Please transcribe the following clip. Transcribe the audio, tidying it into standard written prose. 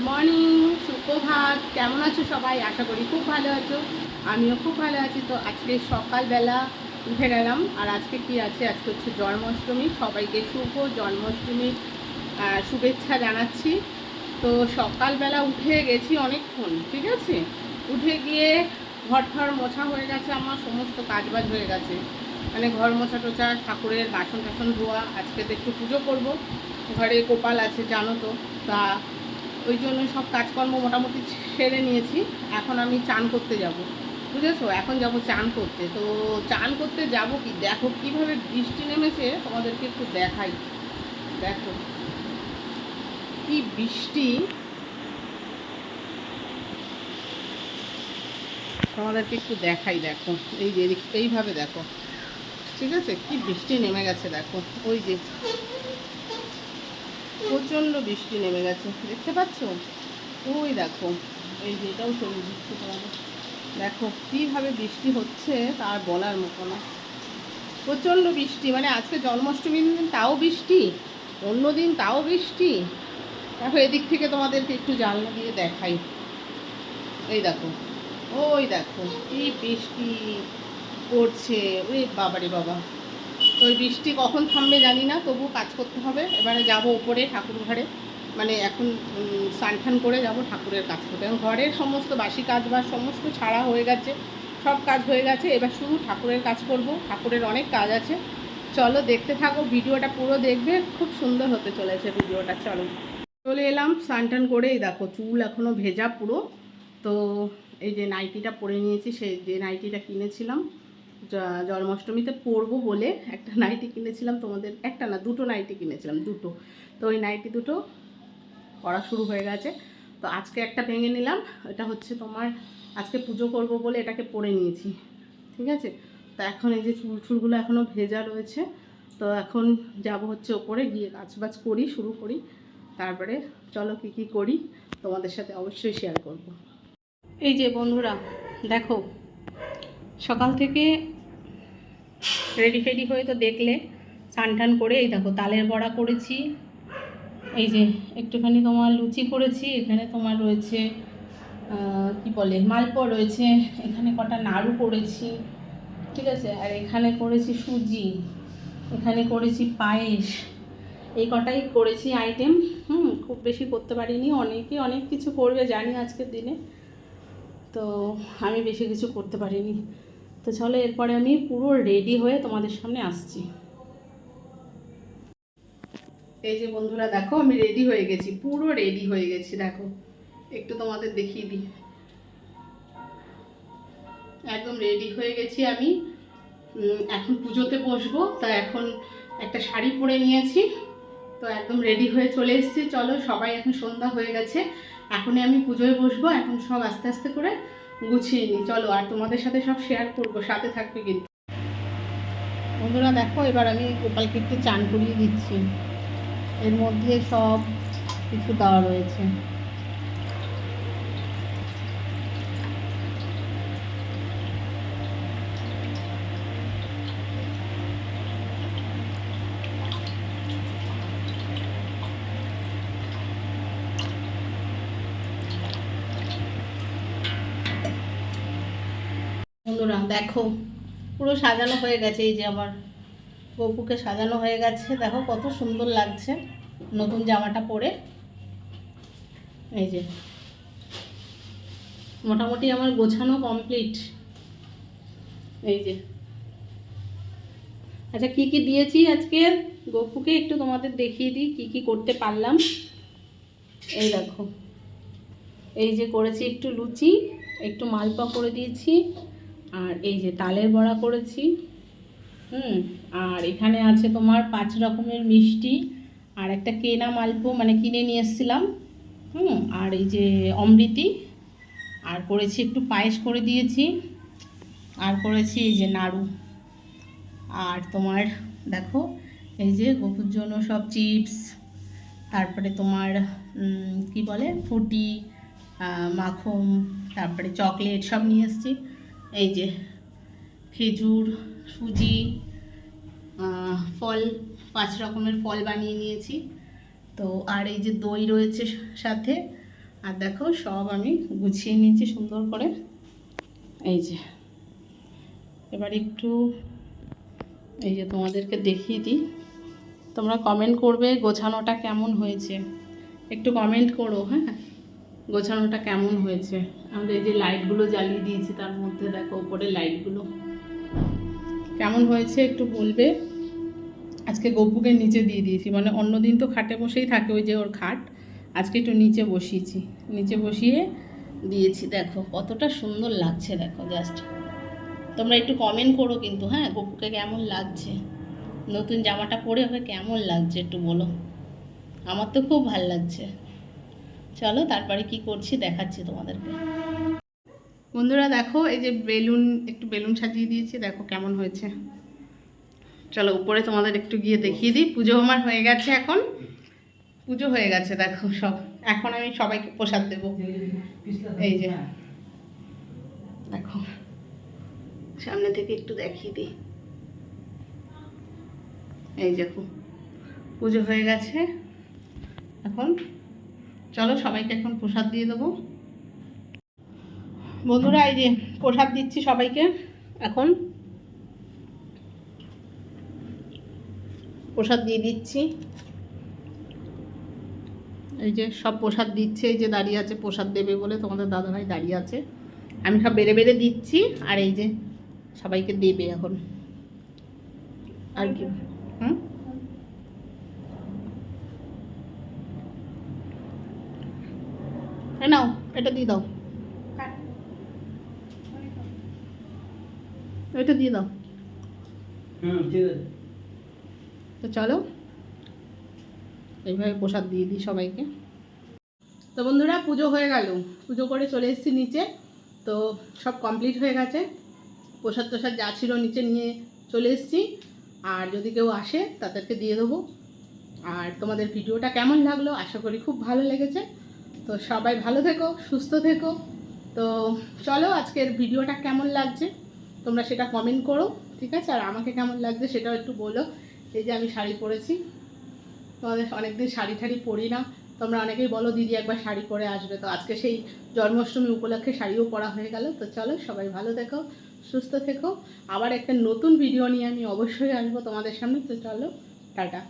Morning, সুপ্রভাত। কেমন আছো সবাই? আশা করি খুব ভালো আছো। আমিও খুব ভালো আছি। তো আজকে সকালবেলা উঠে গেলাম। আর আজকে কি আছে? আজকে হচ্ছে জন্মাষ্টমী। সবাইকে শুভ জন্মাষ্টমীর শুভেচ্ছা জানাচ্ছি। তো সকালবেলা উঠে গেছি অনেকক্ষণ, ঠিক আছে। উঠে গিয়ে ঘর ঠর মোছা হয়ে গেছে, আমার সমস্ত কাজবাজ হয়ে গেছে, মানে ঘর মোছা টোছা, ঠাকুরের বাসন টাসন ধোয়া। আজকে তো একটু পুজো করব, ঘরে গোপাল আছে জানো তো। তা ওই জন্য সব কাজকর্ম মোটামুটি সেরে নিয়েছি। এখন আমি চান করতে যাব, বুঝেছো? এখন যাব চান করতে। তো চান করতে যাব কি, দেখো কিভাবে বৃষ্টি নেমেছে, তোমাদেরকে একটু দেখাই। দেখো কি বৃষ্টি, তোমাদেরকে একটু দেখাই। দেখো এই যে এইভাবে দেখো, ঠিক আছে, কি বৃষ্টি নেমে গেছে দেখো। ওই যে প্রচণ্ড বৃষ্টি নেমে গেছে, দেখতে পাচ্ছ? ওই দেখো, এই যে এটাও সবুজ বৃষ্টি তোমাদের। দেখো কীভাবে বৃষ্টি হচ্ছে, তার বলার মতো না। প্রচণ্ড বৃষ্টি, মানে আজকে জন্মাষ্টমীর দিন তাও বৃষ্টি, অন্য দিন তাও বৃষ্টি। দেখো এদিক থেকে তোমাদেরকে একটু জানলা দিয়ে দেখাই। এই দেখো, ওই দেখো কি বৃষ্টি পড়ছে, ওই বাবারে বাবা। তো ওই বৃষ্টি কখন থামবে জানি না, তবু কাজ করতে হবে। এবারে যাব ওপরে ঠাকুর ঘরে, মানে এখন স্নান টান করে যাব ঠাকুরের কাজ করতে। এবং ঘরের সমস্ত বাসি কাজ বা সমস্ত ছাড়া হয়ে গেছে, সব কাজ হয়ে গেছে। এবার শুধু ঠাকুরের কাজ করব। ঠাকুরের অনেক কাজ আছে। চলো দেখতে থাকো, ভিডিওটা পুরো দেখবে, খুব সুন্দর হতে চলেছে ভিডিওটা। চলো চলে এলাম স্নান টান করে। এই দেখো চুল এখনও ভেজা পুরো। তো এই যে নাইটিটা পরে নিয়েছি, সেই যে নাইটিটা কিনেছিলাম জন্মাষ্টমীতে পরবো বলে, একটা নাইটি কিনেছিলাম তোমাদের, একটা না দুটো নাইটি কিনেছিলাম, দুটো। তো ওই নাইটি দুটো পরা শুরু হয়ে গেছে। তো আজকে একটা ভেঙে নিলাম, এটা হচ্ছে তোমার আজকে পুজো করব বলে এটাকে পরে নিয়েছি, ঠিক আছে। তো এখন এই যে চুলগুলো এখনও ভেজা রয়েছে। তো এখন যাব হচ্ছে ওপরে গিয়ে কাজবাজ করি, শুরু করি। তারপরে চলো কী কী করি তোমাদের সাথে অবশ্যই শেয়ার করব। এই যে বন্ধুরা দেখো, সকাল থেকে রেডি ফেডি হয়ে তো দেখলে, স্নান টান করে এই দেখো তালের বড়া করেছি। এই যে একটুখানি তোমার লুচি করেছি, এখানে তোমার রয়েছে কি বলে মালপোয়া রয়েছে, এখানে কটা নাড়ু করেছি, ঠিক আছে। আর এখানে করেছি সুজি, এখানে করেছি পায়েস। এই কটাই করেছি আইটেম। খুব বেশি করতে পারিনি, অনেকে অনেক কিছু করবে জানি আজকের দিনে, তো আমি বেশি কিছু করতে পারিনি। তো চলো এরপরে আমি পুরো রেডি হয়ে তোমাদের সামনে আসছি। এই যে বন্ধুরা দেখো, আমি রেডি হয়ে গেছি, পুরো রেডি হয়ে গেছি। দেখো একটু তোমাদের দেখিয়ে দিই, একদম রেডি হয়ে গেছি আমি। এখন পুজোতে বসবো, তা এখন একটা শাড়ি পরে নিয়েছি। তো একদম রেডি হয়ে চলে এসেছি। চলো সবাই, এখন সন্ধ্যা হয়ে গেছে, এখনই আমি পুজোয় বসবো। এখন সব আস্তে আস্তে করে গুছিয়ে নিই। চলো, আর তোমাদের সাথে সব শেয়ার করবো, সাথে থাকবে কিন্তু। বন্ধুরা দেখো, এবার আমি গোপালকে একটু চান করিয়ে দিচ্ছি। এর মধ্যে সব কিছু দেওয়া রয়েছে। বন্ধুরা দেখো, পুরো সাজানো হয়ে গেছে। এই যে আমার গপুকে সাজানো হয়ে গেছে, দেখো কত সুন্দর লাগছে নতুন জামাটা পরে। এই যে মোটামুটি আমার গোছানো কমপ্লিট। এই যে আচ্ছা, কি কি দিয়েছি আজকে গপুকে একটু তোমাদের দেখিয়ে দিই, কি কি করতে পারলাম। এই দেখো, এই যে করেছি একটু লুচি, একটু মালপোয়া করে দিয়েছি, আর এই যে তালের বড়া করেছি। আর এখানে আছে তোমার 5 রকমের মিষ্টি, আর একটা কেনা মালপোয়া, মানে কিনে নিয়ে এসেছিলাম। আর এই যে অমৃতি, আর করেছি একটু পায়েস করে দিয়েছি, আর করেছি এই যে নাড়ু। আর তোমার দেখো, এই যে গপুর জন্য সব চিপস, তারপরে তোমার কি বলে ফুটি, মাখন, তারপরে চকলেট সব নিয়ে এসেছি। এই যে খেজুর, সুজি, ফল, 5 রকমের ফল বানিয়ে নিয়েছি। তো আর এই যে দই রয়েছে সাথে, আর দেখো সব আমি গুছিয়ে নিয়েছি সুন্দর করে। এই যে এবার একটু এই যে তোমাদেরকে দেখিয়ে দিই, তোমরা কমেন্ট করবে গোছানোটা কেমন হয়েছে, একটু কমেন্ট করো। হ্যাঁ, গোছানোটা কেমন হয়েছে। আমাদের এই যে লাইটগুলো জ্বালিয়ে দিয়েছি, তার মধ্যে দেখো উপরে লাইটগুলো কেমন হয়েছে একটু বলবে। আজকে গপুকে নিচে দিয়ে দিয়েছি, মানে অন্যদিন তো খাটে বসেই থাকে, ওই যে ওর খাট, আজকে একটু নিচে বসিয়েছি, নিচে বসিয়ে দিয়েছি। দেখো কতটা সুন্দর লাগছে, দেখো জাস্ট তোমরা একটু কমেন্ট করো কিন্তু। হ্যাঁ, গপুকে কেমন লাগছে, নতুন জামাটা পরে ওকে কেমন লাগছে একটু বলো। আমার তো খুব ভালো লাগছে। চলো তারপরে কি করছি দেখাচ্ছি তোমাদেরকে। বন্ধুরা দেখো এই যে একটু বেলুন সাজিয়ে দিয়েছি, দেখো কেমন হয়েছে। চলো উপরে তোমাদের একটু গিয়ে দেখিয়ে দিই। পুজো আমার হয়ে গেছে, এখন পুজো হয়ে গেছে দেখো সব। এখন আমি সবাইকে প্রসাদ দেবো। এই যে দেখো সামনে থেকে একটু দেখিয়ে দিই। এই দেখো পুজো হয়ে গেছে, এখন চলো সবাইকে এখন প্রসাদ দিয়ে দেবো। বন্ধুরা এই যে প্রসাদ দিচ্ছি সবাইকে, এখন প্রসাদ দিয়ে দিচ্ছি। এই যে সব প্রসাদ দিচ্ছে, এই যে দাঁড়িয়ে আছে প্রসাদ দেবে বলে, তোমাদের দাদাভাই দাঁড়িয়ে আছে, আমি সব বেড়ে বেড়ে দিচ্ছি। আর এই যে সবাইকে দেবে এখন। আর কি নাও এটা দিয়ে দাও, এটা দিয়ে দাও। ঠিক আছে, তো চলো এইভাবে প্রসাদ দিয়ে দিই সবাইকে। তো বন্ধুরা পুজো হয়ে গেল, পুজো করে চলে এসেছি নিচে, তো সব কমপ্লিট হয়ে গেছে। প্রসাদ টোসাদ যা ছিল নিচে নিয়ে চলে এসেছি, আর যদি কেউ আসে তাদেরকে দিয়ে দেবো। আর তোমাদের ভিডিওটা কেমন লাগলো, আশা করি খুব ভালো লেগেছে। তো সবাই ভালো থেকো, সুস্থ থেকো। তো চলো আজকের ভিডিওটা কেমন লাগছে তোমরা সেটা কমেন্ট করো, ঠিক আছে। আর আমাকে কেমন লাগছে সেটাও একটু বলো। এই যে আমি শাড়ি পরেছি, তোমাদের অনেকদিন শাড়ি ঠাড়ি পরি না, তোমরা অনেকেই বলো দিদি একবার শাড়ি পরে আসবে, তো আজকে সেই জন্মাষ্টমী উপলক্ষে শাড়িও পরা হয়ে গেল। তো চলো সবাই ভালো থেকো, সুস্থ থেকো। আবার একটা নতুন ভিডিও নিয়ে আমি অবশ্যই আসবো তোমাদের সামনে। তো চলো টাটা।